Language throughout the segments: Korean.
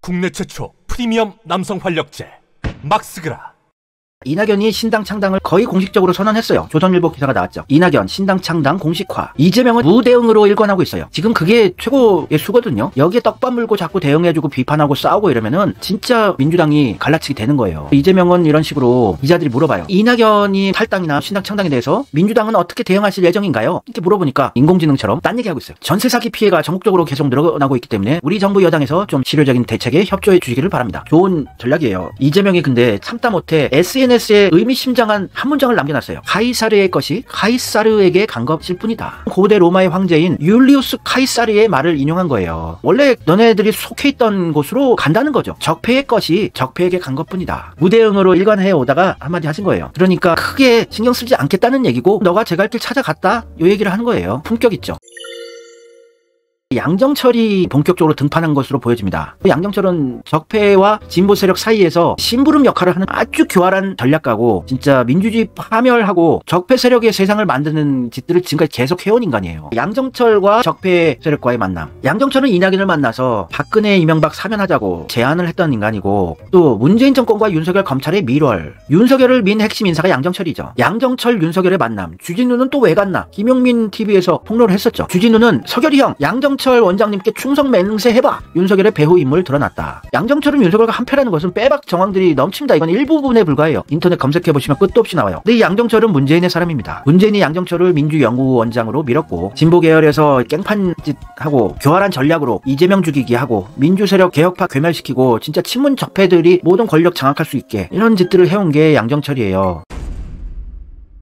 국내 최초 프리미엄 남성 활력제 막스그라. 이낙연이 신당 창당을 거의 공식적으로 선언했어요. 조선일보 기사가 나왔죠. 이낙연 신당 창당 공식화. 이재명은 무대응으로 일관하고 있어요. 지금 그게 최고의 수거든요. 여기에 떡밥 물고 자꾸 대응해주고 비판하고 싸우고 이러면은 진짜 민주당이 갈라치기 되는 거예요. 이재명은 이런 식으로 기자들이 물어봐요. 이낙연이 탈당이나 신당 창당에 대해서 민주당은 어떻게 대응하실 예정인가요? 이렇게 물어보니까 인공지능처럼 딴 얘기하고 있어요. 전세 사기 피해가 전국적으로 계속 늘어나고 있기 때문에 우리 정부 여당에서 좀 실효적인 대책에 협조해 주시기를 바랍니다. 좋은 전략이에요. 이재명이 근데 참다 못해 SNS에 의미심장한 한 문장을 남겨놨어요. 카이사르의 것이 카이사르에게 간 것일 뿐이다. 고대 로마의 황제인 율리우스 카이사르의 말을 인용한 거예요. 원래 너네들이 속해 있던 곳으로 간다는 거죠. 적폐의 것이 적폐에게 간 것뿐이다. 무대응으로 일관해 오다가 한마디 하신 거예요. 그러니까 크게 신경 쓰지 않겠다는 얘기고 너가 제 갈 길 찾아갔다 이 얘기를 하는 거예요. 품격 있죠. 양정철이 본격적으로 등판한 것으로 보여집니다. 양정철은 적폐와 진보 세력 사이에서 심부름 역할을 하는 아주 교활한 전략가고 진짜 민주주의 파멸하고 적폐 세력의 세상을 만드는 짓들을 지금까지 계속 해온 인간이에요. 양정철과 적폐 세력과의 만남. 양정철은 이낙연을 만나서 박근혜 이명박 사면하자고 제안을 했던 인간이고 또 문재인 정권과 윤석열 검찰의 밀월. 윤석열을 민 핵심 인사가 양정철이죠. 양정철 윤석열의 만남. 주진우는 또 왜 갔나? 김용민 TV에서 폭로를 했었죠. 주진우는 석열이 형 양정철 원장님께 충성 맹세해봐. 윤석열의 배후 인물 드러났다. 양정철은 윤석열과 한패라는 것은 빼박 정황들이 넘칩니다. 이건 일부분에 불과해요. 인터넷 검색해보시면 끝도 없이 나와요. 근데 이 양정철은 문재인의 사람입니다. 문재인이 양정철을 민주연구원장으로 밀었고 진보 계열에서 깽판짓하고 교활한 전략으로 이재명 죽이기 하고 민주세력 개혁파 괴멸시키고 진짜 친문 적폐들이 모든 권력 장악할 수 있게 이런 짓들을 해온 게 양정철이에요.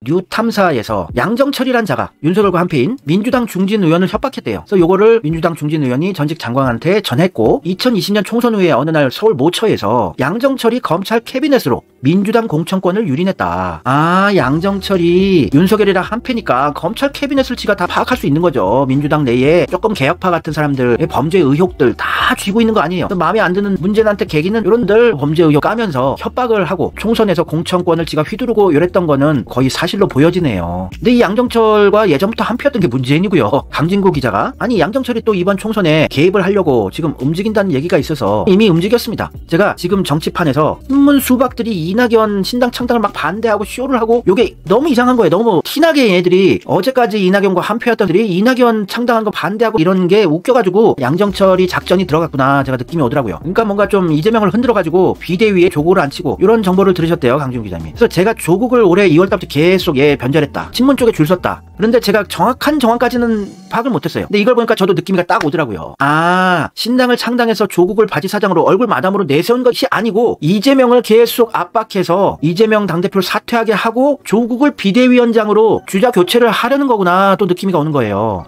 뉴탐사에서 양정철이란 자가 윤석열과 한패인 민주당 중진 의원을 협박했대요. 그래서 요거를 민주당 중진 의원이 전직 장관한테 전했고 2020년 총선 후에 어느 날 서울 모처에서 양정철이 검찰 캐비넷으로 민주당 공천권을 유린했다. 아, 양정철이 윤석열이랑 한패니까 검찰 캐비넷을 지가 다 파악할 수 있는 거죠. 민주당 내에 조금 개혁파 같은 사람들의 범죄 의혹들 다 쥐고 있는 거 아니에요. 마음에 안 드는 문재인한테 계기는 이런들 범죄 의혹 까면서 협박을 하고 총선에서 공천권을 지가 휘두르고 이랬던 거는 거의 사실로 보여지네요. 근데 이 양정철과 예전부터 한패였던 게 문재인이고요. 강진구 기자가 아니 양정철이 또 이번 총선에 개입을 하려고 지금 움직인다는 얘기가 있어서 이미 움직였습니다. 제가 지금 정치판에서 신문 수박들이 이낙연 신당 창당을 막 반대하고 쇼를 하고 요게 너무 이상한 거예요. 너무 티나게 얘네들이 어제까지 이낙연과 한패였던 들이 이낙연 창당한 거 반대하고 이런 게 웃겨가지고 양정철이 작전이 들어갔구나 제가 느낌이 오더라고요. 그러니까 뭔가 좀 이재명을 흔들어가지고 비대위에 조국을 안 치고 이런 정보를 들으셨대요. 강진구 기자님. 그래서 제가 조국을 올해 2월달부터 계속 변절했다. 친문 쪽에 줄 섰다. 그런데 제가 정확한 정황까지는 파악을 못했어요. 근데 이걸 보니까 저도 느낌이 딱 오더라고요. 아, 신당을 창당해서 조국을 바지 사장으로 얼굴 마담으로 내세운 것이 아니고 이재명을 계속 압박해서 이재명 당대표를 사퇴하게 하고 조국을 비대위원장으로 주자 교체를 하려는 거구나 또 느낌이 오는 거예요.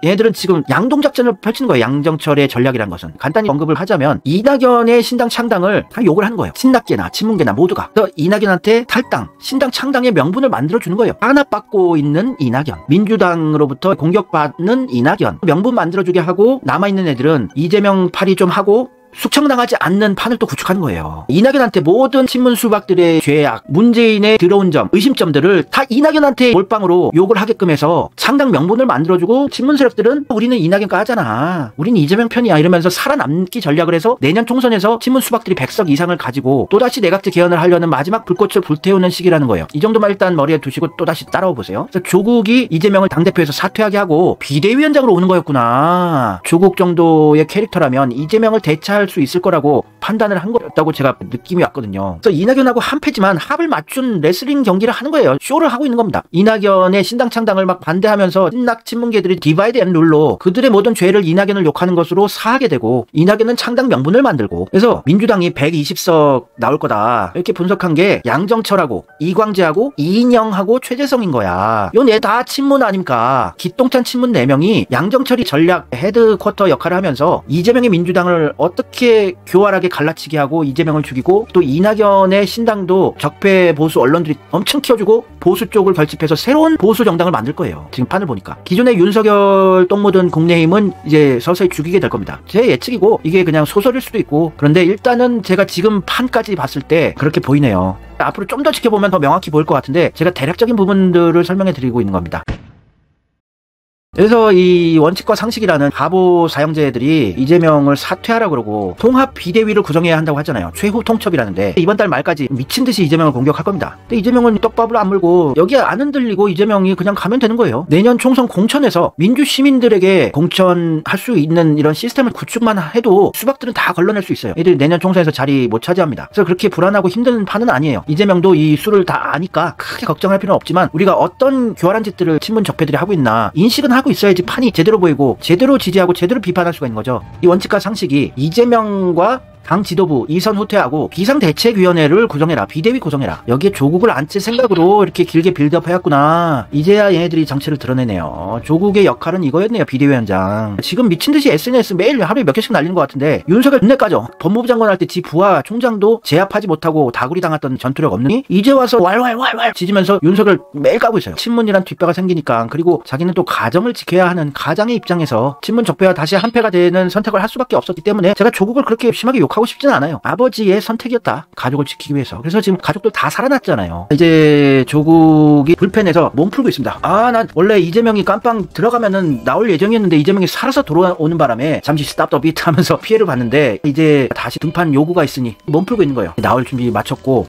얘네들은 지금 양동작전을 펼치는 거예요. 양정철의 전략이란 것은. 간단히 언급을 하자면 이낙연의 신당 창당을 다 욕을 하는 거예요. 친낙계나 친문계나 모두가. 그래서 이낙연한테 탈당, 신당 창당의 명분을 만들어주는 거예요. 탄압받고 있는 이낙연, 민주당으로부터 공격받는 이낙연 명분 만들어주게 하고 남아있는 애들은 이재명 팔이 좀 하고 숙청당하지 않는 판을 또 구축하는 거예요. 이낙연한테 모든 친문 수박들의 죄악, 문재인의 들어온 점, 의심점들을 다 이낙연한테 몰빵으로 욕을 하게끔 해서 창당 명분을 만들어주고 친문 세력들은 우리는 이낙연과 하잖아. 우리는 이재명 편이야. 이러면서 살아남기 전략을 해서 내년 총선에서 친문 수박들이 100석 이상을 가지고 또다시 내각제 개헌을 하려는 마지막 불꽃을 불태우는 시기라는 거예요. 이 정도만 일단 머리에 두시고 또다시 따라와 보세요. 그래서 조국이 이재명을 당대표에서 사퇴하게 하고 비대위원장으로 오는 거였구나. 조국 정도의 캐릭터라면 이재명을 대체할 수 있을 거라고 판단을 한 거였다고 제가 느낌이 왔거든요. 그래서 이낙연하고 한패지만 합을 맞춘 레슬링 경기를 하는 거예요. 쇼를 하고 있는 겁니다. 이낙연의 신당 창당을 막 반대하면서 신낙 친문계들이 디바이드 앤 룰로 그들의 모든 죄를 이낙연을 욕하는 것으로 사하게 되고 이낙연은 창당 명분을 만들고 그래서 민주당이 120석 나올 거다 이렇게 분석한 게 양정철하고 이광재하고 이인영하고 최재성인 거야. 요 네 다 친문 아닙니까? 기똥찬 친문 4명이 양정철이 전략 헤드쿼터 역할을 하면서 이재명의 민주당을 어떻게 교활하게 갈라치게 하고 이재명을 죽이고 또 이낙연의 신당도 적폐 보수 언론들이 엄청 키워주고 보수 쪽을 결집해서 새로운 보수 정당을 만들 거예요. 지금 판을 보니까. 기존의 윤석열 똥 묻은 국민의힘은 이제 서서히 죽이게 될 겁니다. 제 예측이고 이게 그냥 소설일 수도 있고 그런데 일단은 제가 지금 판까지 봤을 때 그렇게 보이네요. 앞으로 좀 더 지켜보면 더 명확히 보일 것 같은데 제가 대략적인 부분들을 설명해 드리고 있는 겁니다. 그래서 이 원칙과 상식이라는 바보 사형제들이 이재명을 사퇴하라 그러고 통합 비대위를 구성해야 한다고 하잖아요. 최후 통첩이라는데 이번 달 말까지 미친듯이 이재명을 공격할 겁니다. 근데 이재명은 떡밥을 안 물고 여기에 안 흔들리고 이재명이 그냥 가면 되는 거예요. 내년 총선 공천에서 민주 시민들에게 공천할 수 있는 이런 시스템을 구축만 해도 수박들은 다 걸러낼 수 있어요. 얘들이 내년 총선에서 자리 못 차지합니다. 그래서 그렇게 불안하고 힘든 판은 아니에요. 이재명도 이 수를 다 아니까 크게 걱정할 필요는 없지만 우리가 어떤 교활한 짓들을 친문 적폐들이 하고 있나 인식은 하고 있어야지 판이 제대로 보이고 제대로 지지하고 제대로 비판할 수가 있는 거죠. 이 원칙과 상식이 이재명과 당 지도부 이선 후퇴하고 비상대책위원회를 구성해라. 비대위 구성해라. 여기에 조국을 앉힐 생각으로 이렇게 길게 빌드업 해왔구나. 이제야 얘네들이 정체를 드러내네요. 조국의 역할은 이거였네요. 비대위원장. 지금 미친듯이 SNS 매일 하루에 몇 개씩 날리는 것 같은데 윤석열 눈에 까죠. 법무부 장관 할 때 지 부하 총장도 제압하지 못하고 다구리 당했던 전투력 없느니 이제 와서 왈왈왈왈 지지면서 윤석열 매일 까고 있어요. 친문이란 뒷배가 생기니까. 그리고 자기는 또 가정을 지켜야 하는 가장의 입장에서 친문 적폐와 다시 한패가 되는 선택을 할 수밖에 없었기 때문에 제가 조국을 그렇게 심하게 하고 싶지는 않아요. 아버지의 선택이었다. 가족을 지키기 위해서. 그래서 지금 가족들 다 살아났잖아요. 이제 조국이 불펜에서 몸 풀고 있습니다. 난 원래 이재명이 깜빵 들어가면은 나올 예정이었는데 이재명이 살아서 돌아오는 바람에 잠시 스탑 더 비트 하면서 피해를 봤는데 이제 다시 등판 요구가 있으니 몸 풀고 있는 거예요. 나올 준비 마쳤고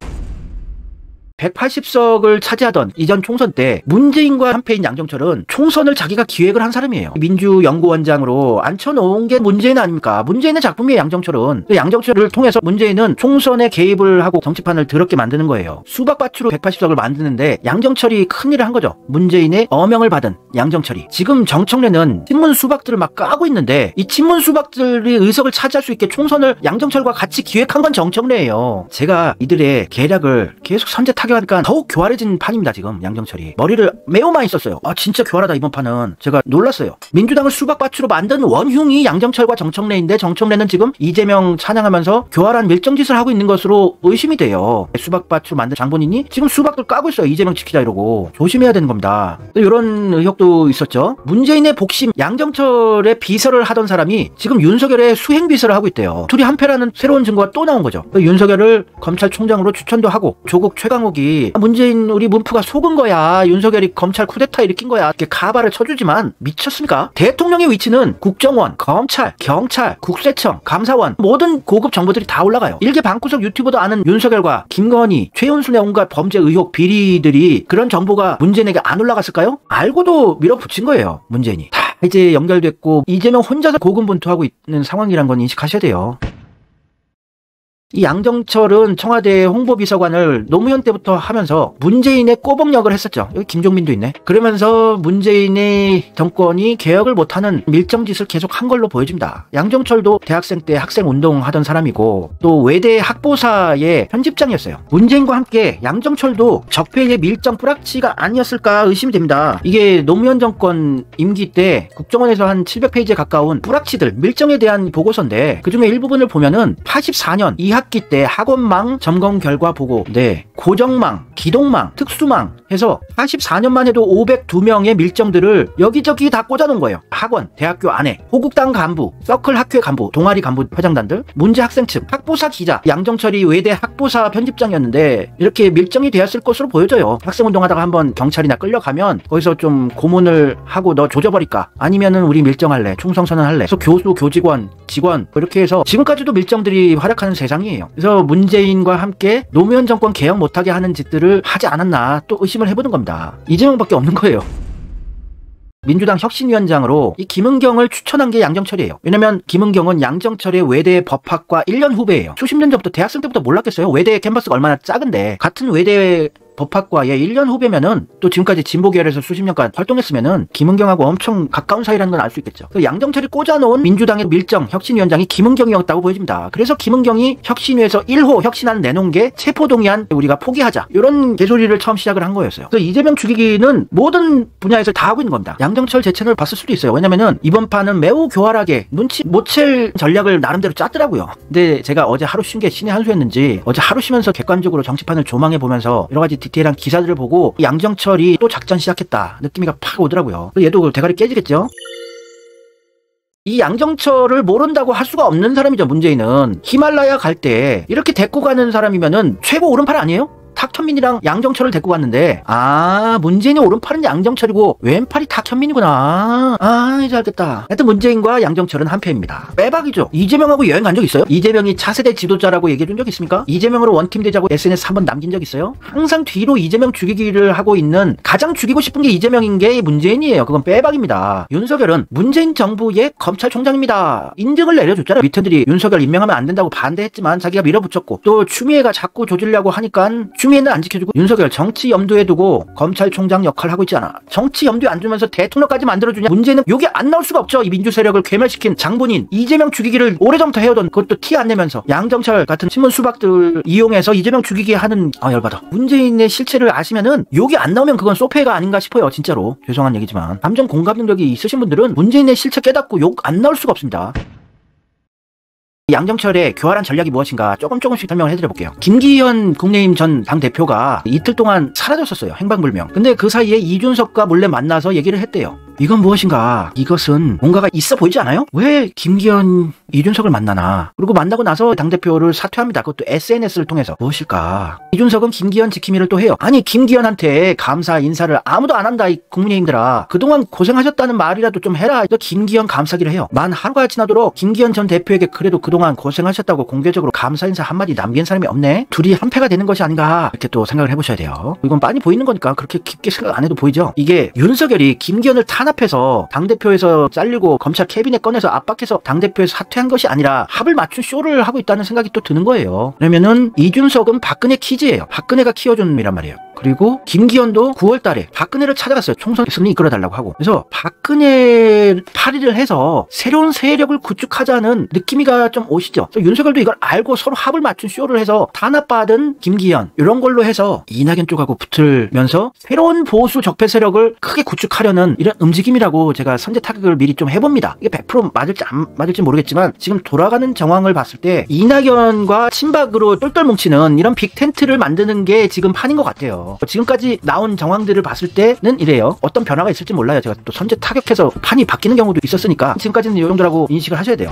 180석을 차지하던 이전 총선 때 문재인과 한패인 양정철은 총선을 자기가 기획을 한 사람이에요. 민주연구원장으로 앉혀놓은 게 문재인 아닙니까? 문재인의 작품이에요. 양정철은. 양정철을 통해서 문재인은 총선에 개입을 하고 정치판을 더럽게 만드는 거예요. 수박밭으로 180석을 만드는데 양정철이 큰일을 한 거죠. 문재인의 어명을 받은 양정철이. 지금 정청래는 친문 수박들을 막 까고 있는데 이 친문 수박들이 의석을 차지할 수 있게 총선을 양정철과 같이 기획한 건 정청래예요. 제가 이들의 계략을 계속 선제 타격하니까 더욱 교활해진 판입니다. 지금 양정철이 머리를 매우 많이 썼어요. 진짜 교활하다 이번 판은. 제가 놀랐어요. 민주당을 수박밭으로 만든 원흉이 양정철과 정청래인데 정청래는 지금 이재명 찬양하면서 교활한 밀정짓을 하고 있는 것으로 의심이 돼요. 수박밭으로 만든 장본인이 지금 수박들 까고 있어요. 이재명 지키자 이러고. 조심해야 되는 겁니다. 이런 의혹도 있었죠. 문재인의 복심 양정철의 비서를 하던 사람이 지금 윤석열의 수행비서를 하고 있대요. 둘이 한패라는 새로운 증거가 또 나온 거죠. 윤석열을 검찰총장으로 추천도 하고 조국 최강욱이 문재인 우리 문프가 속은 거야. 윤석열이 검찰 쿠데타 일으킨 거야. 이렇게 가발을 쳐주지만 미쳤습니까? 대통령의 위치는 국정원, 검찰, 경찰, 국세청, 감사원 모든 고급 정보들이 다 올라가요. 일개 방구석 유튜버도 아는 윤석열과 김건희, 최은순의 온갖 범죄 의혹 비리들이 그런 정보가 문재인에게 안 올라갔을까요? 알고도 밀어붙인 거예요. 문재인이. 다 이제 연결됐고 이재명 혼자서 고군분투하고 있는 상황이란 건 인식하셔야 돼요. 이 양정철은 청와대 홍보비서관을 노무현 때부터 하면서 문재인의 꼬봉역을 했었죠. 여기 김종민도 있네. 그러면서 문재인의 정권이 개혁을 못하는 밀정짓을 계속 한 걸로 보여집니다. 양정철도 대학생 때 학생운동 하던 사람이고 또 외대 학보사의 편집장이었어요. 문재인과 함께 양정철도 적폐의 밀정 뿌락치가 아니었을까 의심이 됩니다. 이게 노무현 정권 임기 때 국정원에서 한 700페이지에 가까운 뿌락치들 밀정에 대한 보고서인데 그중에 일부분을 보면은 84년 2학기 때 학원망 점검 결과 보고 고정망, 기동망, 특수망 해서 84년만 해도 502명의 밀정들을 여기저기 다 꽂아놓은 거예요. 학원, 대학교 안에, 호국당 간부, 서클 학회 간부, 동아리 간부 회장단들, 문제 학생 측, 학보사 기자, 양정철이 외대 학보사 편집장이었는데 이렇게 밀정이 되었을 것으로 보여져요. 학생운동하다가 한번 경찰이나 끌려가면 거기서 좀 고문을 하고 너 조져버릴까? 아니면은 우리 밀정할래, 충성선언할래. 그래서 교수, 교직원, 직원 이렇게 해서 지금까지도 밀정들이 활약하는 세상이에요. 그래서 문재인과 함께 노무현 정권 개혁 못하게 하는 짓들을 하지 않았나 또 의심을 해보는 겁니다. 이재명밖에 없는 거예요. 민주당 혁신위원장으로 이 김은경을 추천한 게 양정철이에요. 왜냐면 김은경은 양정철의 외대 법학과 1년 후배예요. 수십 년 전부터 대학생 때부터 몰랐겠어요. 외대 캠퍼스가 얼마나 작은데 같은 외대 법학과에 1년 후배면은 또 지금까지 진보계열에서 수십 년간 활동했으면은 김은경하고 엄청 가까운 사이라는 건 알 수 있겠죠. 양정철이 꽂아놓은 민주당의 밀정 혁신위원장이 김은경이었다고 보여집니다. 그래서 김은경이 혁신위에서 1호 혁신안 내놓은 게 체포동의안 우리가 포기하자 이런 개소리를 처음 시작을 한 거였어요. 그래서 이재명 죽이기는 모든 분야에서 다 하고 있는 겁니다. 양정철 제 채널 봤을 수도 있어요. 왜냐면은 이번 판은 매우 교활하게 눈치 못 챌 전략을 나름대로 짰더라고요. 근데 제가 어제 하루 쉰 게 신의 한 수였는지 어제 하루 쉬면서 객관적으로 정치판을 조망해 보면서 여러 가지 디테일한 기사들을 보고 양정철이 또 작전 시작했다 느낌이 팍 오더라고요. 얘도 대가리 깨지겠죠. 이 양정철을 모른다고 할 수가 없는 사람이죠. 문재인은 히말라야 갈 때 이렇게 데리고 가는 사람이면은 최고 오른팔 아니에요? 탁현민이랑 양정철을 데리고 갔는데, 아, 문재인의 오른팔은 양정철이고 왼팔이 탁현민이구나. 아, 이제 알겠다. 하여튼 문재인과 양정철은 한패입니다. 빼박이죠. 이재명하고 여행 간 적 있어요? 이재명이 차세대 지도자라고 얘기해 준 적 있습니까? 이재명으로 원팀 되자고 SNS 한번 남긴 적 있어요? 항상 뒤로 이재명 죽이기를 하고 있는, 가장 죽이고 싶은 게 이재명인 게 문재인이에요. 그건 빼박입니다. 윤석열은 문재인 정부의 검찰총장입니다. 인증을 내려줬잖아요. 밑에들이 윤석열 임명하면 안 된다고 반대했지만 자기가 밀어붙였고, 또 추미애가 자꾸 조지려고 하니까 추미애는 안 지켜주고, 윤석열 정치 염두에 두고 검찰총장 역할을 하고 있지 않아. 정치 염두에 안 두면서 대통령까지 만들어주냐? 문제는 여기 안 나올 수가 없죠. 이 민주 세력을 괴멸시킨 장본인 이재명 죽이기를 오래전부터 해오던, 그것도 티 안 내면서 양정철 같은 신문 수박들 이용해서 이재명 죽이기 하는, 열받아. 문재인의 실체를 아시면은 여기 안 나오면 그건 소패가 아닌가 싶어요. 진짜로 죄송한 얘기지만 감정 공감 능력이 있으신 분들은 문재인의 실체 깨닫고 욕 안 나올 수가 없습니다. 양정철의 교활한 전략이 무엇인가 조금씩 설명을 해드려볼게요. 김기현 국민의힘 전 당대표가 이틀 동안 사라졌었어요. 행방불명. 근데 그 사이에 이준석과 몰래 만나서 얘기를 했대요. 이건 무엇인가? 이것은 뭔가가 있어 보이지 않아요? 왜 김기현, 이준석을 만나나? 그리고 만나고 나서 당대표를 사퇴합니다. 그것도 SNS를 통해서. 무엇일까? 이준석은 김기현 지킴이를 또 해요. 아니, 김기현한테 감사 인사를 아무도 안 한다, 이 국민의힘들아. 그동안 고생하셨다는 말이라도 좀 해라. 또 김기현 감사기를 해요. 만 하루가 지나도록 김기현 전 대표에게 그래도 그동안 고생하셨다고 공개적으로 감사 인사 한마디 남긴 사람이 없네? 둘이 한패가 되는 것이 아닌가? 이렇게 또 생각을 해보셔야 돼요. 이건 빤히 보이는 거니까 그렇게 깊게 생각 안 해도 보이죠? 이게 윤석열이 김기현을 탄압해서 당대표에서 잘리고 검찰 캐비넷 꺼내서 압박해서 당대표에서 사퇴한 것이 아니라 합을 맞춘 쇼를 하고 있다는 생각이 또 드는 거예요. 그러면은 이준석은 박근혜 키즈예요. 박근혜가 키워준 이란 말이에요. 그리고 김기현도 9월 달에 박근혜를 찾아갔어요. 총선 승리 이끌어달라고 하고. 그래서 박근혜 파리를 해서 새로운 세력을 구축하자는 느낌이가 좀 오시죠. 그래서 윤석열도 이걸 알고 서로 합을 맞춘 쇼를 해서 탄압받은 김기현 이런 걸로 해서 이낙연 쪽하고 붙으면서 새로운 보수 적폐 세력을 크게 구축하려는 이런 움직임이라고 제가 선제 타격을 미리 좀 해봅니다. 이게 100% 맞을지 안 맞을지 모르겠지만 지금 돌아가는 정황을 봤을 때 이낙연과 친박으로 똘똘 뭉치는 이런 빅텐트를 만드는 게 지금 판인 것 같아요. 지금까지 나온 정황들을 봤을 때는 이래요. 어떤 변화가 있을지 몰라요. 제가 또 선제 타격해서 판이 바뀌는 경우도 있었으니까 지금까지는 이 정도라고 인식을 하셔야 돼요.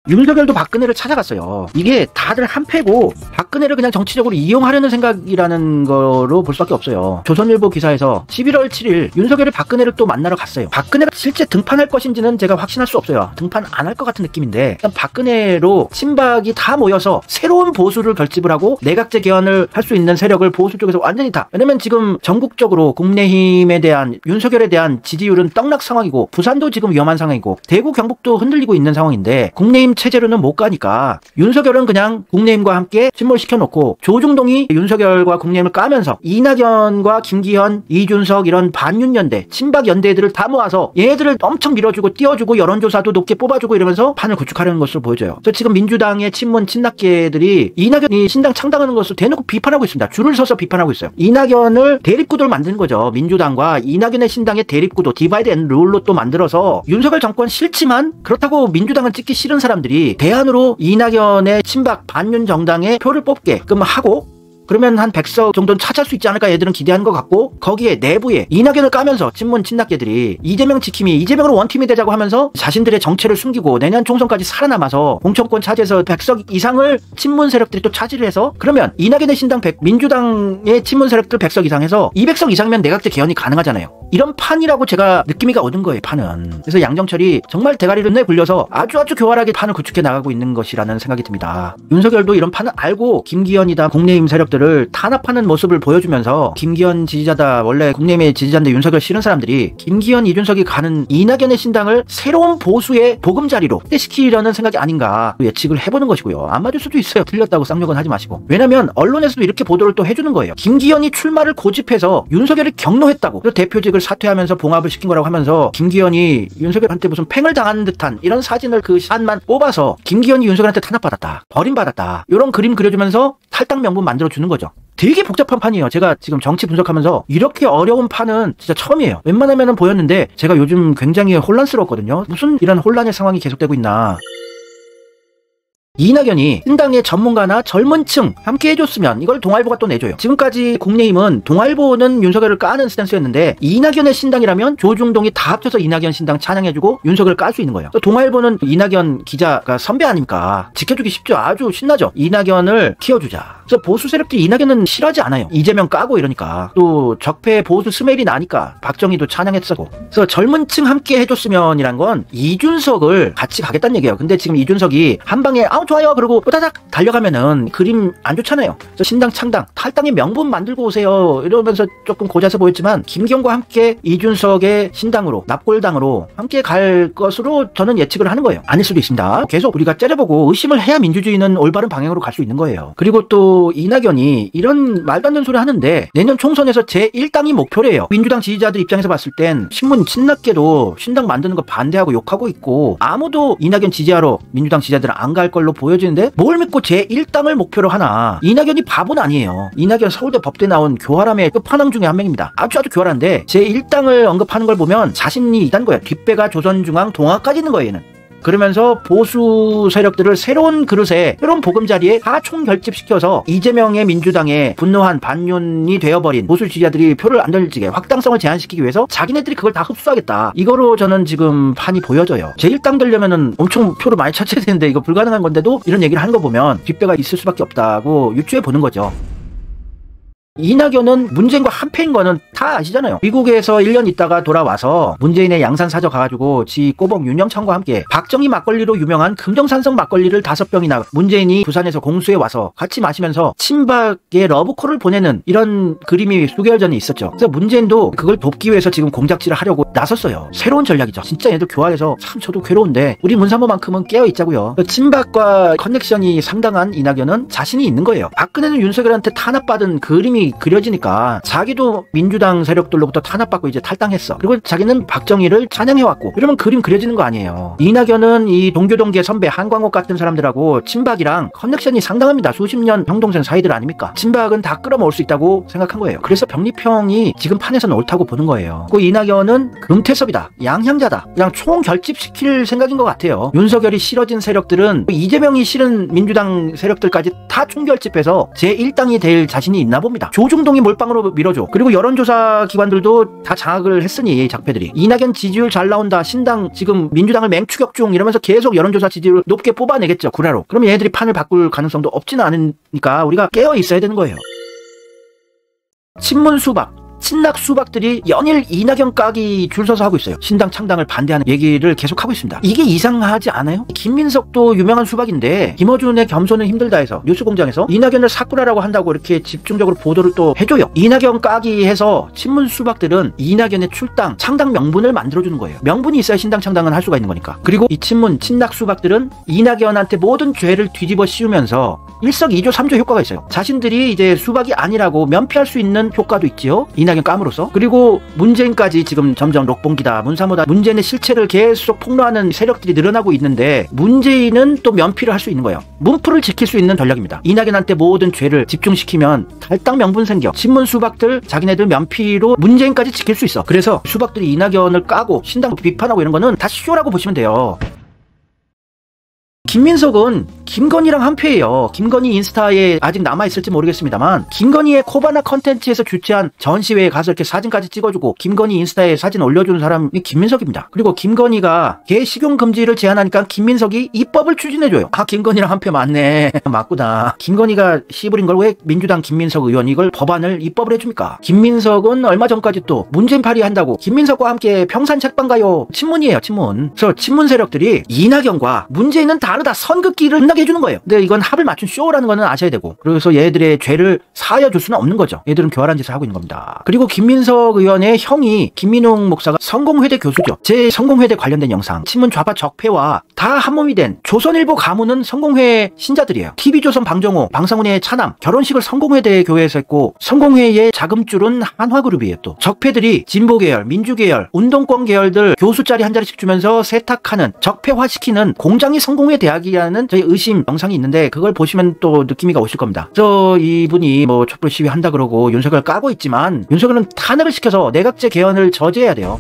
윤석열도 박근혜를 찾아갔어요. 이게 다들 한패고 박근혜를 그냥 정치적으로 이용하려는 생각이라는 거로 볼 수밖에 없어요. 조선일보 기사에서 11월 7일 윤석열이 박근혜를 또 만나러 갔어요. 박근혜가 실제 등판할 것인지는 제가 확신할 수 없어요. 등판 안 할 것 같은 느낌인데 일단 박근혜로 친박이 다 모여서 새로운 보수를 결집을 하고 내각제 개헌을 할 수 있는 세력을 보수 쪽에서 완전히 다, 왜냐면 지금 전국적으로 국민의힘에 대한 윤석열에 대한 지지율은 떡락 상황이고 부산도 지금 위험한 상황이고 대구 경북도 흔들리고 있는 상황인데 국민의힘 체제로는 못 가니까 윤석열은 그냥 국민의힘과 함께 침몰시켜놓고 조중동이 윤석열과 국민의힘을 까면서 이낙연과 김기현, 이준석 이런 반윤연대, 친박연대들을 다 모아서 얘네들을 엄청 밀어주고 띄워주고 여론조사도 높게 뽑아주고 이러면서 판을 구축하려는 것으로 보여져요. 그래서 지금 민주당의 친문 친낙계들이 이낙연이 신당 창당하는 것을 대놓고 비판하고 있습니다. 줄을 서서 비판하고 있어요. 이낙연을 대립구도를 만드는 거죠. 민주당과 이낙연의 신당의 대립구도, 디바이드 앤 룰로 또 만들어서 윤석열 정권 싫지만 그렇다고 민주당을 찍기 싫은 사람들이 대안으로 이낙연의 친박 반윤 정당의 표를 뽑게끔 하고, 그러면 한 100석 정도는 차지할 수 있지 않을까 얘들은 기대하는 것 같고, 거기에 내부에 이낙연을 까면서 친문 친낙계들이 이재명 지킴이, 이재명으로 원팀이 되자고 하면서 자신들의 정체를 숨기고 내년 총선까지 살아남아서 공천권 차지해서 100석 이상을 친문 세력들이 또 차지를 해서, 그러면 이낙연의 신당 민주당의 친문 세력들 100석 이상 해서 200석 이상이면 내각제 개헌이 가능하잖아요. 이런 판이라고 제가 느낌이가 오는 거예요, 판은. 그래서 양정철이 정말 대가리를 내굴려서 아주 교활하게 판을 구축해 나가고 있는 것이라는 생각이 듭니다. 윤석열도 이런 판을 알고 김기현이다 국민의힘 세력들을 탄압하는 모습을 보여주면서, 김기현 지지자다, 원래 국민의힘의 지지자인데 윤석열 싫은 사람들이 김기현, 이준석이 가는 이낙연의 신당을 새로운 보수의 보금자리로 확대시키려는 생각이 아닌가 예측을 해보는 것이고요. 안 맞을 수도 있어요. 틀렸다고 쌍욕은 하지 마시고. 왜냐면 언론에서도 이렇게 보도를 또 해주는 거예요. 김기현이 출마를 고집해서 윤석열을 경로했다고, 그래서 대표직을 사퇴하면서 봉합을 시킨 거라고 하면서 김기현이 윤석열한테 무슨 팽을 당하는 듯한 이런 사진을 그 샷만 뽑아서 김기현이 윤석열한테 탄압받았다, 버림받았다, 이런 그림 그려주면서 탈당 명분 만들어주는 거죠. 되게 복잡한 판이에요. 제가 지금 정치 분석하면서 이렇게 어려운 판은 진짜 처음이에요. 웬만하면은 보였는데 제가 요즘 굉장히 혼란스러웠거든요. 무슨 이런 혼란의 상황이 계속되고 있나. 이낙연이 신당의 전문가나 젊은 층 함께 해줬으면 이걸 동아일보가 또 내줘요. 지금까지 국민의힘은 동아일보는 윤석열을 까는 스탠스였는데 이낙연의 신당이라면 조중동이 다 합쳐서 이낙연 신당 찬양해주고 윤석열을 깔 수 있는 거예요. 동아일보는 이낙연 기자가 선배 아닙니까? 지켜주기 쉽죠. 아주 신나죠. 이낙연을 키워주자. 그래서 보수 세력들이 이낙연은 싫어하지 않아요. 이재명 까고 이러니까. 또 적폐 보수 스멜이 나니까 박정희도 찬양했었고. 그래서 젊은 층 함께 해줬으면이란 건 이준석을 같이 가겠다는 얘기예요. 근데 지금 이준석이 한 방에 좋아요 그러고 따닥 달려가면은 그림 안 좋잖아요. 그래서 신당 창당 탈당의 명분 만들고 오세요 이러면서 조금 고자세 보였지만 김경과 함께 이준석의 신당으로 납골당으로 함께 갈 것으로 저는 예측을 하는 거예요. 아닐 수도 있습니다. 계속 우리가 째려보고 의심을 해야 민주주의는 올바른 방향으로 갈 수 있는 거예요. 그리고 또 이낙연이 이런 말도 안 되는 소리 하는데 내년 총선에서 제1당이 목표래요. 민주당 지지자들 입장에서 봤을 땐 신문 친낙계도 신당 만드는 거 반대하고 욕하고 있고 아무도 이낙연 지지하러 민주당 지지자들은 안 갈 걸로 보여지는데 뭘 믿고 제1당을 목표로 하나. 이낙연이 바보는 아니에요. 이낙연 서울대 법대 나온 교활함의 끝판왕 중에 한 명입니다. 아주 교활한데 제1당을 언급하는 걸 보면 자신이 있다는 거예요. 뒷배가 조선중앙 동아까지 있는 거예요 얘는. 그러면서 보수 세력들을 새로운 그릇에 새로운 보금자리에 다 총결집시켜서 이재명의 민주당에 분노한 반윤이 되어버린 보수 지지자들이 표를 안 던지게 확당성을 제한시키기 위해서 자기네들이 그걸 다 흡수하겠다. 이거로 저는 지금 판이 보여져요. 제1당 되려면은 엄청 표를 많이 찾아야 되는데 이거 불가능한 건데도 이런 얘기를 하는 거 보면 뒷배가 있을 수밖에 없다고 유추해 보는 거죠. 이낙연은 문재인과 한패인 거는 다 아시잖아요. 미국에서 1년 있다가 돌아와서 문재인의 양산 사저 가가지고 지 꼬봉 윤영찬과 함께 박정희 막걸리로 유명한 금정산성 막걸리를 5병이나 문재인이 부산에서 공수해 와서 같이 마시면서 친박의 러브콜을 보내는 이런 그림이 수개월 전에 있었죠. 그래서 문재인도 그걸 돕기 위해서 지금 공작질을 하려고 나섰어요. 새로운 전략이죠. 진짜 얘들 교활해서 참 저도 괴로운데 우리 문사모만큼은 깨어있자고요. 친박과 커넥션이 상당한 이낙연은 자신이 있는 거예요. 박근혜는 윤석열한테 탄압받은 그림이 그려지니까 자기도 민주당 세력들로부터 탄압받고 이제 탈당했어. 그리고 자기는 박정희를 찬양해왔고 이러면 그림 그려지는 거 아니에요. 이낙연은 이 동교동계 선배 한광옥 같은 사람들하고 친박이랑 커넥션이 상당합니다. 수십 년 형동생 사이들 아닙니까? 친박은 다 끌어모을 수 있다고 생각한 거예요. 그래서 병리평이 지금 판에서는 옳다고 보는 거예요. 그 이낙연은 금태섭이다. 양향자다. 그냥 총결집시킬 생각인 것 같아요. 윤석열이 싫어진 세력들은 이재명이 싫은 민주당 세력들까지 다 총결집해서 제1당이 될 자신이 있나 봅니다. 조중동이 몰빵으로 밀어줘. 그리고 여론조사 기관들도 다 장악을 했으니 작패들이 이낙연 지지율 잘 나온다. 신당 지금 민주당을 맹추격 중 이러면서 계속 여론조사 지지율 높게 뽑아내겠죠. 구라로. 그럼 얘네들이 판을 바꿀 가능성도 없지는 않으니까 우리가 깨어 있어야 되는 거예요. 친문 수박 친낙 수박들이 연일 이낙연 까기 줄 서서 하고 있어요. 신당 창당을 반대하는 얘기를 계속 하고 있습니다. 이게 이상하지 않아요? 김민석도 유명한 수박인데 김어준의 겸손은 힘들다 해서 뉴스공장에서 이낙연을 사쿠라라고 한다고 이렇게 집중적으로 보도를 또 해줘요. 이낙연 까기 해서 친문 수박들은 이낙연의 출당 창당 명분을 만들어주는 거예요. 명분이 있어야 신당 창당은 할 수가 있는 거니까. 그리고 이 친문 친낙 수박들은 이낙연한테 모든 죄를 뒤집어 씌우면서 일석이조 삼조 효과가 있어요. 자신들이 이제 수박이 아니라고 면피할 수 있는 효과도 있지요. 이낙연 까므로써. 그리고 문재인까지 지금 점점 록봉기다 문사모다 문재인의 실체를 계속 폭로하는 세력들이 늘어나고 있는데 문재인은 또 면피를 할 수 있는 거예요. 문풀을 지킬 수 있는 전략입니다. 이낙연한테 모든 죄를 집중시키면 탈당 명분 생겨. 친문 수박들 자기네들 면피로 문재인까지 지킬 수 있어. 그래서 수박들이 이낙연을 까고 신당 비판하고 이런 거는 다 쇼라고 보시면 돼요. 김민석은 김건희랑 한패예요. 김건희 인스타에 아직 남아있을지 모르겠습니다만 김건희의 코바나 컨텐츠에서 주최한 전시회에 가서 이렇게 사진까지 찍어주고 김건희 인스타에 사진 올려주는 사람이 김민석입니다. 그리고 김건희가 개 식용 금지를 제안하니까 김민석이 입법을 추진해줘요. 아 김건희랑 한패 맞네. 맞구나. 김건희가 씨부린 걸 왜 민주당 김민석 의원이 이걸 법안을 입법을 해줍니까? 김민석은 얼마 전까지 또 문재인 파리한다고 김민석과 함께 평산 책방 가요. 친문이에요 친문. 그래서 친문 세력들이 이낙연과 문재인은 다르다. 선긋기를 끝나게 해주는 거예요. 근데 이건 합을 맞춘 쇼라는 거는 아셔야 되고 그래서 얘들의 죄를 사여줄 수는 없는 거죠. 얘들은 교활한 짓을 하고 있는 겁니다. 그리고 김민석 의원의 형이 김민웅 목사가 성공회대 교수죠. 제 성공회대 관련된 영상 친문 좌파 적폐와 다 한몸이 된 조선일보 가문은 성공회 신자들이에요. TV조선 방정호 방상훈의 차남 결혼식을 성공회대 교회에서 했고 성공회의 자금줄은 한화그룹이에요. 또 적폐들이 진보계열 민주계열 운동권 계열들 교수 자리 한 자리씩 주면서 세탁하는 적폐화시키는 공장이 성공회 대학이라는 저희 의심 영상이 있는데 그걸 보시면 또 느낌이가 오실 겁니다. 그래서 이분이 뭐 촛불 시위 한다 그러고 윤석열 까고 있지만 윤석열은 탄핵을 시켜서 내각제 개헌을 저지해야 돼요.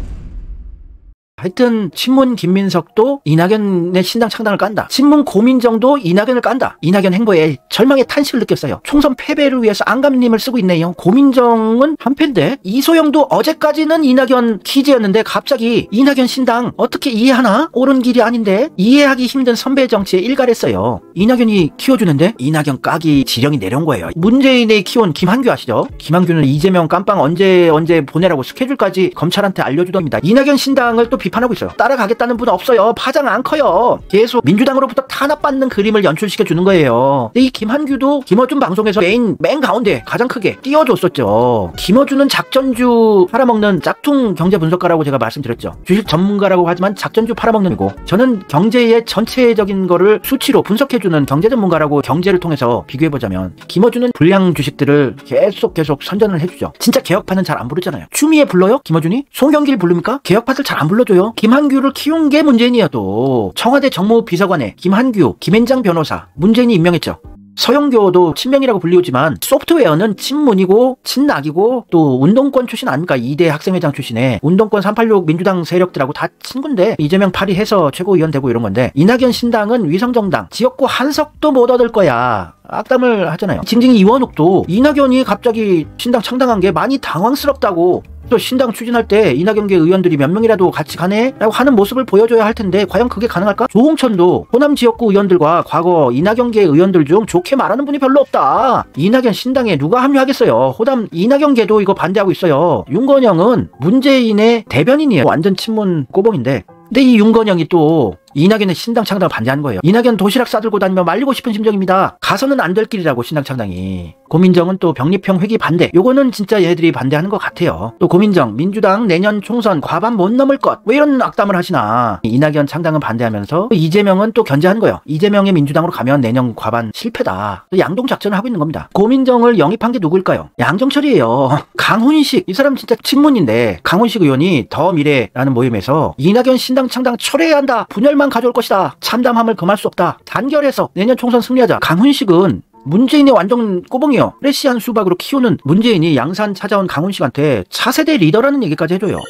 하여튼 친문 김민석도 이낙연의 신당 창당을 깐다. 친문 고민정도 이낙연을 깐다. 이낙연 행보에 절망의 탄식을 느꼈어요. 총선 패배를 위해서 안감님을 쓰고 있네요. 고민정은 한패인데 이소영도 어제까지는 이낙연 키즈였는데 갑자기 이낙연 신당 어떻게 이해하나? 옳은 길이 아닌데 이해하기 힘든 선배 정치에 일갈했어요. 이낙연이 키워주는데 이낙연 까기 지령이 내려온 거예요. 문재인이 키운 김한규 아시죠? 김한규는 이재명 깜빵 언제 보내라고 스케줄까지 검찰한테 알려주답니다. 이낙연 신당을 또 비판하고 있어요. 따라가겠다는 분 없어요. 파장 안 커요. 계속 민주당으로부터 탄압받는 그림을 연출시켜 주는 거예요. 근데 이 김한규도 김어준 방송에서 맨 가운데 가장 크게 띄워줬었죠. 김어준은 작전주 팔아먹는 짝퉁 경제 분석가라고 제가 말씀드렸죠. 주식 전문가라고 하지만 작전주 팔아먹는 거고, 저는 경제의 전체적인 거를 수치로 분석해주는 경제 전문가라고 경제를 통해서 비교해보자면 김어준은 불량 주식들을 계속 선전을 해주죠. 진짜 개혁파는 잘 안 부르잖아요. 추미애 불러요? 김어준이? 송영길 부릅니까? 개혁파들 잘 안 불러줘요. 김한규를 키운 게 문재인이야. 또 청와대 정무비서관에 김한규, 김앤장 변호사 문재인이 임명했죠. 서영교도 친명이라고 불리우지만 소프트웨어는 친문이고 친낙이고 또 운동권 출신 아닙니까? 2대 학생회장 출신에 운동권 386 민주당 세력들하고 다 친구인데 이재명 파리해서 최고위원 되고 이런 건데, 이낙연 신당은 위성정당, 지역구 한석도 못 얻을 거야. 악담을 하잖아요. 징징이 이원욱도 이낙연이 갑자기 신당 창당한 게 많이 당황스럽다고, 또 신당 추진할 때 이낙연계 의원들이 몇 명이라도 같이 가네? 라고 하는 모습을 보여줘야 할 텐데 과연 그게 가능할까? 조홍천도 호남 지역구 의원들과 과거 이낙연계 의원들 중 좋게 말하는 분이 별로 없다. 이낙연 신당에 누가 합류하겠어요? 호남 이낙연계도 이거 반대하고 있어요. 윤건영은 문재인의 대변인이에요. 완전 친문 꼬봉인데, 근데 이 윤건영이 또 이낙연의 신당 창당을 반대하는 거예요. 이낙연 도시락 싸들고 다니며 말리고 싶은 심정입니다. 가서는 안 될 길이라고 신당 창당이. 고민정은 또 병립형 회기 반대. 요거는 진짜 얘들이 반대하는 것 같아요. 또 고민정, 민주당 내년 총선 과반 못 넘을 것. 왜 이런 악담을 하시나. 이낙연 창당은 반대하면서 이재명은 또 견제하는 거예요. 이재명의 민주당으로 가면 내년 과반 실패다. 양동 작전을 하고 있는 겁니다. 고민정을 영입한 게 누구일까요? 양정철이에요. 강훈식. 이 사람 진짜 친문인데 강훈식 의원이 더 미래라는 모임에서 이낙연 신당 창당 철회해야 한다. 분열만 가져올 것이다. 참담함을 금할 수 없다. 단결해서 내년 총선 승리하자. 강훈식은 문재인의 완전 꼬봉이요. 프레시한 수박으로 키우는 문재인이 양산 찾아온 강훈식한테 차세대 리더라는 얘기까지 해줘요.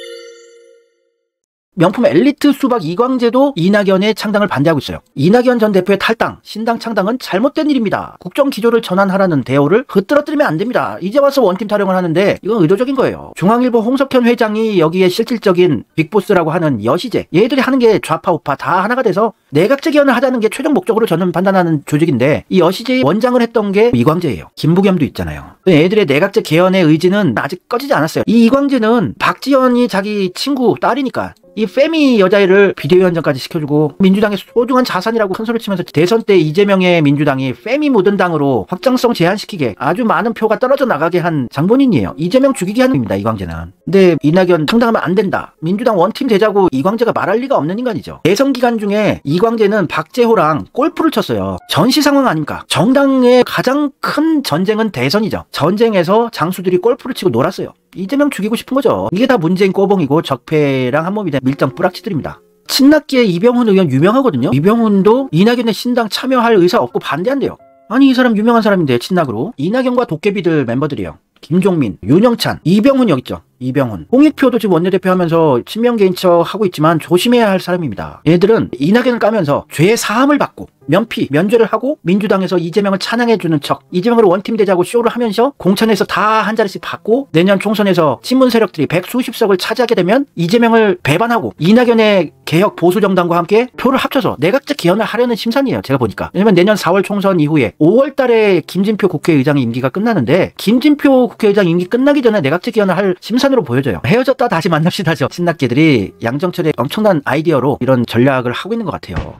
명품 엘리트 수박 이광재도 이낙연의 창당을 반대하고 있어요. 이낙연 전 대표의 탈당, 신당 창당은 잘못된 일입니다. 국정 기조를 전환하라는 대오를 흐트러뜨리면 안 됩니다. 이제 와서 원팀 타령을 하는데 이건 의도적인 거예요. 중앙일보 홍석현 회장이 여기에 실질적인 빅보스라고 하는 여시제, 얘들이 하는 게 좌파 우파 다 하나가 돼서 내각제 개헌을 하자는 게 최종 목적으로 저는 판단하는 조직인데, 이 여시제의 원장을 했던 게 이광재예요. 김부겸도 있잖아요. 얘들의 내각제 개헌의 의지는 아직 꺼지지 않았어요. 이 이광재는 박지원이 자기 친구 딸이니까 이 페미 여자애를 비대위원장까지 시켜주고 민주당의 소중한 자산이라고 큰소리 치면서 대선 때 이재명의 민주당이 페미 묻은 당으로 확장성 제한시키게 아주 많은 표가 떨어져 나가게 한 장본인이에요. 이재명 죽이게 하는 겁니다, 이광재는. 근데 이낙연 창당하면 안 된다. 민주당 원팀 되자고 이광재가 말할 리가 없는 인간이죠. 대선 기간 중에 이광재는 박재호랑 골프를 쳤어요. 전시 상황 아닙니까? 정당의 가장 큰 전쟁은 대선이죠. 전쟁에서 장수들이 골프를 치고 놀았어요. 이재명 죽이고 싶은 거죠. 이게 다 문재인 꼬봉이고 적폐랑 한몸이 된 밀정 뿌락치들입니다. 친낙계의 이병훈 의원 유명하거든요. 이병훈도 이낙연의 신당 참여할 의사 없고 반대한대요. 아니 이 사람 유명한 사람인데 친낙으로. 이낙연과 도깨비들 멤버들이에요. 김종민, 윤영찬, 이병훈 여기 있죠. 이병훈. 홍익표도 지금 원내대표 하면서 친명개인척 하고 있지만 조심해야 할 사람입니다. 얘들은 이낙연을 까면서 죄 사함을 받고 면피, 면죄를 하고 민주당에서 이재명을 찬양해주는 척, 이재명으로 원팀 되자고 쇼를 하면서 공천에서 다 한 자리씩 받고 내년 총선에서 친문 세력들이 백수십석을 차지하게 되면 이재명을 배반하고 이낙연의 개혁 보수정당과 함께 표를 합쳐서 내각제 개헌을 하려는 심산이에요. 제가 보니까. 왜냐면 내년 4월 총선 이후에 5월 달에 김진표 국회의장 임기가 끝나는데 김진표 국회의장 임기 끝나기 전에 내각제 개헌을 할 심산으로 보여져요. 헤어졌다 다시 만납시다죠. 친낙계들이 양정철의 엄청난 아이디어로 이런 전략을 하고 있는 것 같아요.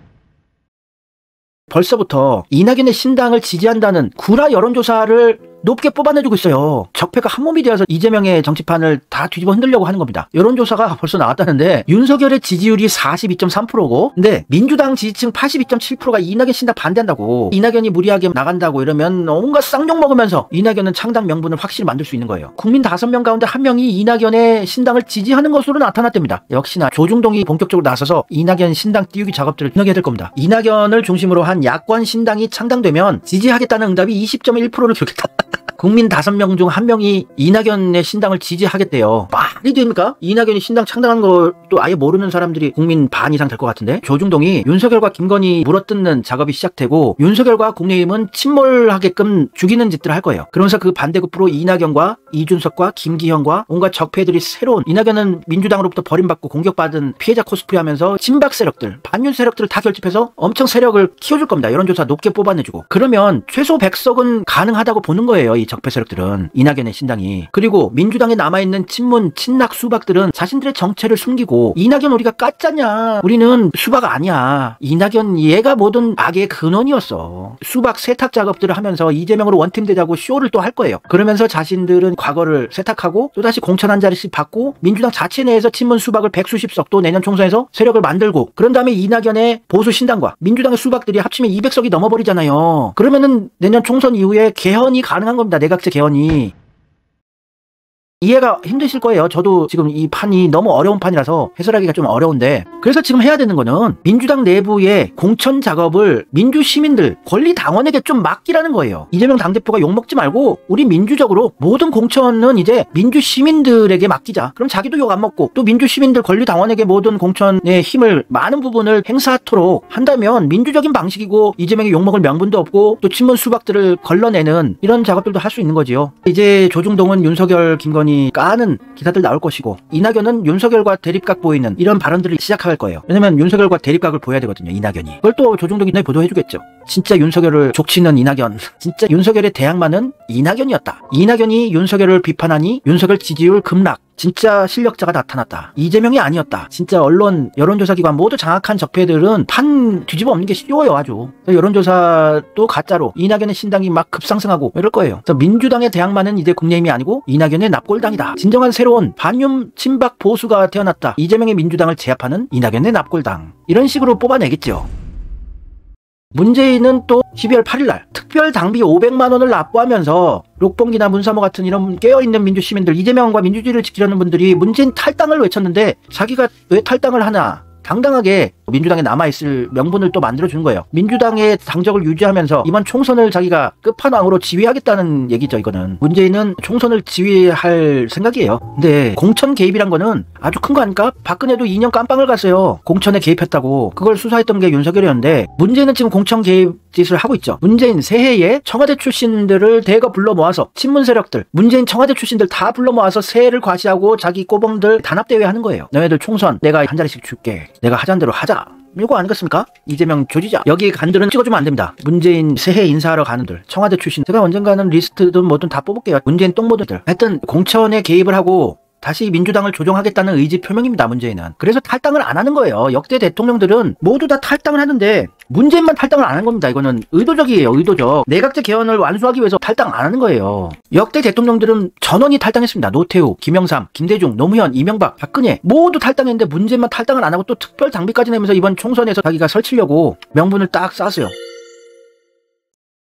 벌써부터 이낙연의 신당을 지지한다는 구라 여론조사를 높게 뽑아내주고 있어요. 적폐가 한몸이 되어서 이재명의 정치판을 다 뒤집어 흔들려고 하는 겁니다. 여론조사가 벌써 나왔다는데 윤석열의 지지율이 42.3%고 근데 민주당 지지층 82.7%가 이낙연 신당 반대한다고, 이낙연이 무리하게 나간다고 이러면 온갖 쌍욕 먹으면서 이낙연은 창당 명분을 확실히 만들 수 있는 거예요. 국민 5명 가운데 1명이 이낙연의 신당을 지지하는 것으로 나타났답니다. 역시나 조중동이 본격적으로 나서서 이낙연 신당 띄우기 작업들을 진행해야 될 겁니다. 이낙연을 중심으로 한 야권 신당이 창당되면 지지하겠다는 응답이 20.1%를 기록했다. 국민 5명 중 1명이 이낙연의 신당을 지지하겠대요. 말이 됩니까? 이낙연이 신당 창당한 것도 아예 모르는 사람들이 국민 반 이상 될 것 같은데. 조중동이 윤석열과 김건희 물어뜯는 작업이 시작되고 윤석열과 국민의힘은 침몰하게끔 죽이는 짓들을 할 거예요. 그러면서 그 반대급부로 이낙연과 이준석과 김기현과 온갖 적폐들이 새로운, 이낙연은 민주당으로부터 버림받고 공격받은 피해자 코스프레하면서 친박 세력들, 반윤 세력들을 다 결집해서 엄청 세력을 키워줄 겁니다. 여론조사 높게 뽑아내주고. 그러면 최소 100석은 가능하다고 보는 거예요. 이 적폐 세력들은, 이낙연의 신당이. 그리고 민주당에 남아있는 친문, 친낙 수박들은 자신들의 정체를 숨기고, 이낙연 우리가 깠잖냐, 우리는 수박 아니야, 이낙연 얘가 모든 악의 근원이었어, 수박 세탁 작업들을 하면서 이재명으로 원팀되자고 쇼를 또 할 거예요. 그러면서 자신들은 과거를 세탁하고 또다시 공천 한 자리씩 받고 민주당 자체 내에서 친문 수박을 100수십 석 또 내년 총선에서 세력을 만들고, 그런 다음에 이낙연의 보수 신당과 민주당의 수박들이 합치면 200석이 넘어버리잖아요. 그러면은 내년 총선 이후에 개헌이 가능한 겁니다. 내각제 개헌이. 이해가 힘드실 거예요. 저도 지금 이 판이 너무 어려운 판이라서 해설하기가 좀 어려운데, 그래서 지금 해야 되는 거는 민주당 내부의 공천 작업을 민주시민들, 권리당원에게 좀 맡기라는 거예요. 이재명 당대표가 욕먹지 말고 우리 민주적으로 모든 공천은 이제 민주시민들에게 맡기자. 그럼 자기도 욕 안 먹고 또 민주시민들, 권리당원에게 모든 공천의 힘을, 많은 부분을 행사하도록 한다면 민주적인 방식이고, 이재명이 욕먹을 명분도 없고 또 친문 수박들을 걸러내는 이런 작업들도 할 수 있는 거지요. 이제 조중동은 윤석열, 김건희 까는 기사들 나올 것이고, 이낙연은 윤석열과 대립각 보이는 이런 발언들을 시작할 거예요. 왜냐면 윤석열과 대립각을 보여야 되거든요, 이낙연이. 그걸 또 조중동이 보도해주겠죠. 진짜 윤석열을 족치는 이낙연, 진짜 윤석열의 대항마는 이낙연이었다. 이낙연이 윤석열을 비판하니 윤석열 지지율 급락, 진짜 실력자가 나타났다. 이재명이 아니었다. 진짜 언론, 여론조사기관 모두 장악한 적폐들은 판 뒤집어 엎는 게 쉬워요, 아주. 여론조사도 가짜로 이낙연의 신당이 막 급상승하고 이럴 거예요. 그래서 민주당의 대항마는 이제 국민의힘이 아니고 이낙연의 납골당이다. 진정한 새로운 반윤 친박 보수가 태어났다. 이재명의 민주당을 제압하는 이낙연의 납골당. 이런 식으로 뽑아내겠죠. 문재인은 또 12월 8일날 특별 당비 500만 원을 납부하면서 록봉기나 문사모 같은 이런 깨어있는 민주시민들, 이재명과 민주주의를 지키려는 분들이 문재인 탈당을 외쳤는데, 자기가 왜 탈당을 하나, 당당하게 민주당에 남아있을 명분을 또 만들어주는 거예요. 민주당의 당적을 유지하면서 이번 총선을 자기가 끝판왕으로 지휘하겠다는 얘기죠. 이거는 문재인은 총선을 지휘할 생각이에요. 근데 공천 개입이란 거는 아주 큰 거 아닙니까? 박근혜도 2년 깜빵을 갔어요. 공천에 개입했다고. 그걸 수사했던 게 윤석열이었는데, 문재인은 지금 공천 개입 짓을 하고 있죠. 문재인 새해에 청와대 출신들을 대거 불러 모아서, 친문 세력들, 문재인 청와대 출신들 다 불러 모아서 새해를 과시하고 자기 꼬봉들 단합대회 하는 거예요. 너희들 총선 내가 한 자리씩 줄게, 내가 하자는 대로 하자, 이거 아니겠습니까? 이재명 조지자. 여기 간들은 찍어주면 안 됩니다. 문재인 새해 인사하러 가는들, 청와대 출신, 제가 언젠가는 리스트든 뭐든 다 뽑을게요. 문재인 똥모들들. 하여튼 공천에 개입을 하고 다시 민주당을 조정하겠다는 의지 표명입니다, 문재인은. 그래서 탈당을 안 하는 거예요. 역대 대통령들은 모두 다 탈당을 하는데 문재인만 탈당을 안 한 겁니다. 이거는 의도적이에요, 의도적. 내각제 개헌을 완수하기 위해서 탈당 안 하는 거예요. 역대 대통령들은 전원이 탈당했습니다. 노태우, 김영삼, 김대중, 노무현, 이명박, 박근혜 모두 탈당했는데 문재인만 탈당을 안 하고 또 특별 당비까지 내면서 이번 총선에서 자기가 설치려고 명분을 딱 쌌어요.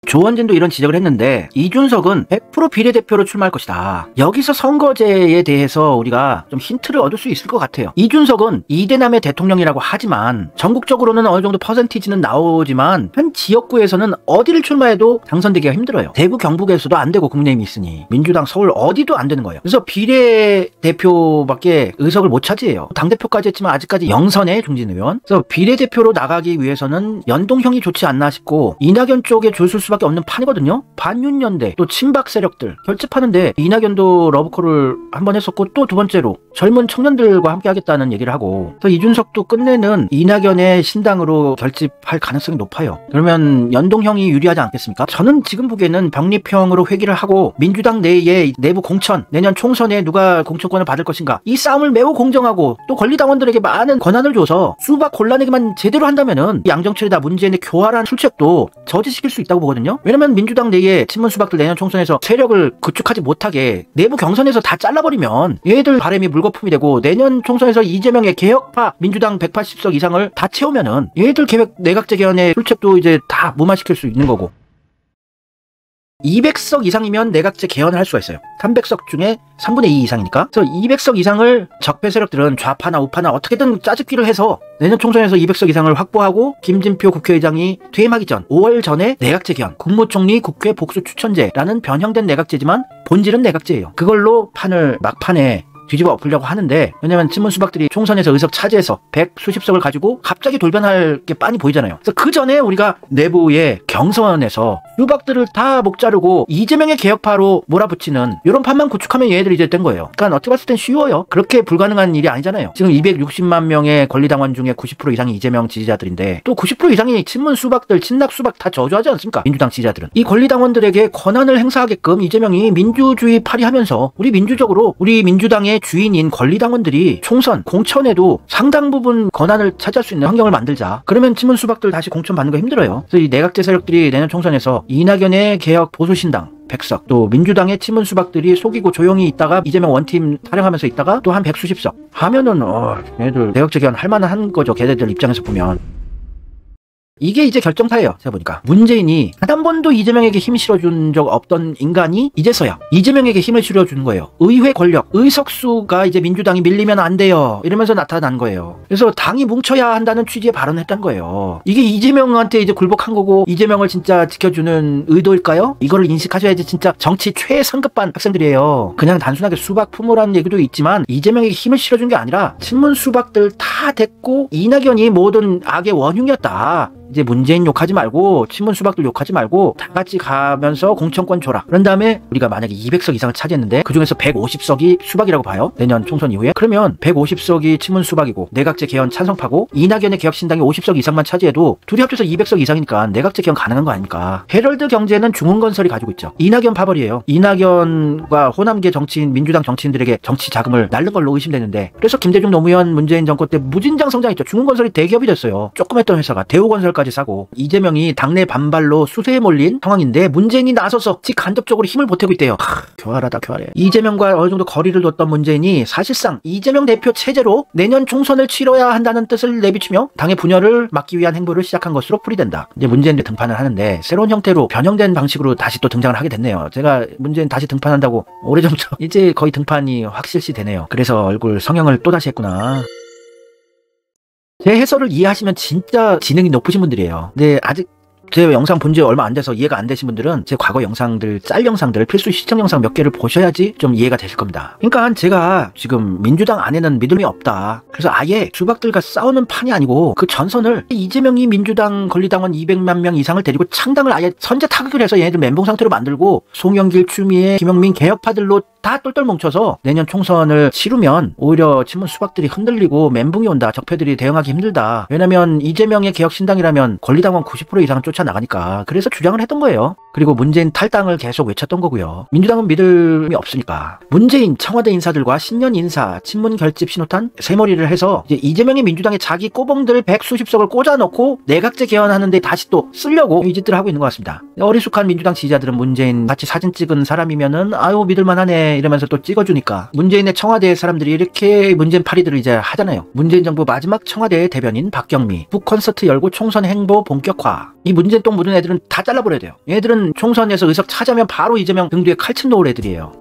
조원진도 이런 지적을 했는데, 이준석은 100% 비례대표로 출마할 것이다. 여기서 선거제에 대해서 우리가 좀 힌트를 얻을 수 있을 것 같아요. 이준석은 2대남의 대통령이라고 하지만 전국적으로는 어느 정도 퍼센티지는 나오지만 한 지역구에서는 어디를 출마해도 당선되기가 힘들어요. 대구, 경북에서도 안 되고 국민의힘이 있으니 민주당 서울 어디도 안 되는 거예요. 그래서 비례대표밖에 의석을 못 차지해요. 당대표까지 했지만 아직까지 영선의 중진 의원. 그래서 비례대표로 나가기 위해서는 연동형이 좋지 않나 싶고, 이낙연 쪽에 줄 설 수밖에 없는 판이거든요. 반윤연대, 또 친박 세력들 결집하는데 이낙연도 러브콜을 한번 했었고, 또 두 번째로 젊은 청년들과 함께 하겠다는 얘기를 하고, 또 이준석도 끝내는 이낙연의 신당으로 결집할 가능성이 높아요. 그러면 연동형이 유리하지 않겠습니까? 저는 지금 보기에는 병립형으로 회귀를 하고 민주당 내의 내부 공천, 내년 총선에 누가 공천권을 받을 것인가, 이 싸움을 매우 공정하고 또 권리당원들에게 많은 권한을 줘서 수박 곤란하게만 제대로 한다면은 양정철이다 문재인의 교활한 출첵도 저지시킬 수 있다고 보거든요. 왜냐면 민주당 내에 친문 수박들 내년 총선에서 세력을 구축하지 못하게 내부 경선에서 다 잘라버리면 얘들 바람이 물거품이 되고, 내년 총선에서 이재명의 개혁파 민주당 180석 이상을 다 채우면은 얘들 계획 내각제 개헌의 출첵도 이제 다 무마시킬 수 있는 거고. 200석 이상이면 내각제 개헌을 할 수가 있어요. 300석 중에 3분의 2 이상이니까. 그래서 200석 이상을 적폐 세력들은 좌파나 우파나 어떻게든 짜집기를 해서 내년 총선에서 200석 이상을 확보하고 김진표 국회의장이 퇴임하기 전 5월 전에 내각제 개헌, 국무총리 국회 복수 추천제라는 변형된 내각제지만 본질은 내각제예요. 그걸로 막판에 뒤집어 엎으려고 하는데, 왜냐면 친문 수박들이 총선에서 의석 차지해서 100수십석을 가지고 갑자기 돌변할 게 빤히 보이잖아요. 그래서 그 전에 우리가 내부의 경선에서 수박들을 다 목 자르고 이재명의 개혁파로 몰아붙이는 이런 판만 구축하면 얘네들이 이제 된 거예요. 그러니까 어떻게 봤을 땐 쉬워요. 그렇게 불가능한 일이 아니잖아요. 지금 260만 명의 권리당원 중에 90% 이상이 이재명 지지자들인데, 또 90% 이상이 친문 수박들, 친낙 수박 다 저주하지 않습니까? 민주당 지지자들은. 이 권리당원들에게 권한을 행사하게끔 이재명이 민주주의 파리하면서 우리 민주적으로 우리 민주당의 주인인 권리당원들이 총선, 공천에도 상당 부분 권한을 차지할 수 있는 환경을 만들자. 그러면 친문 수박들 다시 공천 받는 거 힘들어요. 그래서 이 내각제 세력들이 내년 총선에서 이낙연의 개혁 보수신당 100석, 또 민주당의 친문 수박들이 속이고 조용히 있다가 이재명 원팀 타령하면서 있다가 또 한 100수십석 하면은 얘들 내각제 개헌 할 만한 거죠. 걔네들 입장에서 보면. 이게 이제 결정타예요. 제가 보니까 문재인이 단 한 번도 이재명에게 힘 실어준 적 없던 인간이 이제서야 이재명에게 힘을 실어주는 거예요. 의회 권력, 의석수가 이제 민주당이 밀리면 안 돼요 이러면서 나타난 거예요. 그래서 당이 뭉쳐야 한다는 취지의 발언을 했던 거예요. 이게 이재명한테 이제 굴복한 거고 이재명을 진짜 지켜주는 의도일까요? 이거를 인식하셔야지. 진짜 정치 최상급반 학생들이에요. 그냥 단순하게 수박 품으라는 얘기도 있지만 이재명에게 힘을 실어준 게 아니라 친문 수박들 다 됐고 이낙연이 모든 악의 원흉이었다. 이제 문재인 욕하지 말고 친문 수박들 욕하지 말고 다 같이 가면서 공천권 줘라. 그런 다음에 우리가 만약에 200석 이상을 차지했는데 그중에서 150석이 수박이라고 봐요. 내년 총선 이후에. 그러면 150석이 친문 수박이고 내각제 개헌 찬성파고 이낙연의 개혁신당이 50석 이상만 차지해도 둘이 합쳐서 200석 이상이니까 내각제 개헌 가능한 거 아닙니까? 헤럴드 경제는 중흥건설이 가지고 있죠. 이낙연 파벌이에요. 이낙연과 호남계 정치인, 민주당 정치인들에게 정치 자금을 날른 걸로 의심되는데, 그래서 김대중 노무현 문재인 정권 때 무진장 성장했죠. 중흥건설이 대기업이 됐어요. 조그맸던 회사가 대우건설까지 사고. 이재명이 당내 반발로 수세에 몰린 상황인데 문재인이 나서서 직간접적으로 힘을 보태고 있대요. 교활하다, 교활해. 이재명과 어느 정도 거리를 뒀던 문재인이 사실상 이재명 대표 체제로 내년 총선을 치러야 한다는 뜻을 내비치며 당의 분열을 막기 위한 행보를 시작한 것으로 풀이된다. 이제 문재인도 등판을 하는데 새로운 형태로 변형된 방식으로 다시 또 등장을 하게 됐네요. 제가 문재인 다시 등판한다고 오래전부터 이제 거의 등판이 확실시 되네요. 그래서 얼굴 성형을 또다시 했구나. 제 해설을 이해하시면 진짜 지능이 높으신 분들이에요. 근데 아직 제 영상 본 지 얼마 안 돼서 이해가 안 되신 분들은 제 과거 영상들, 짤 영상들, 필수 시청 영상 몇 개를 보셔야지 좀 이해가 되실 겁니다. 그러니까 제가 지금 민주당 안에는 믿음이 없다. 그래서 아예 수박들과 싸우는 판이 아니고 그 전선을 이재명이 민주당 권리당원 200만 명 이상을 데리고 창당을 아예 선제 타격을 해서 얘네들 멘붕 상태로 만들고 송영길, 추미애, 김영민 개혁파들로 다 똘똘 뭉쳐서 내년 총선을 치르면 오히려 친문 수박들이 흔들리고 멘붕이 온다. 적폐들이 대응하기 힘들다. 왜냐면 이재명의 개혁신당이라면 권리당원 90% 이상은 쫓아나가니까. 그래서 주장을 했던 거예요. 그리고 문재인 탈당을 계속 외쳤던 거고요. 민주당은 믿음이 없으니까. 문재인, 청와대 인사들과 신년 인사, 친문 결집 신호탄, 새머리를 해서 이제 이재명이 민주당에 자기 꼬봉들 100수십석을 꽂아놓고 내각제 개헌하는데 다시 또 쓰려고 이 짓들을 하고 있는 것 같습니다. 어리숙한 민주당 지지자들은 문재인 같이 사진 찍은 사람이면은 아유 믿을만하네 이러면서 또 찍어주니까 문재인의 청와대 사람들이 이렇게 문재인 파리들을 이제 하잖아요. 문재인 정부 마지막 청와대 대변인 박경미, 북콘서트 열고 총선 행보 본격화. 이 문재인 똥 묻은 애들은 다 잘라버려야 돼요. 얘들은 총선에서 의석 차지하면 바로 이재명 등 뒤에 칼침 놓을 애들이에요.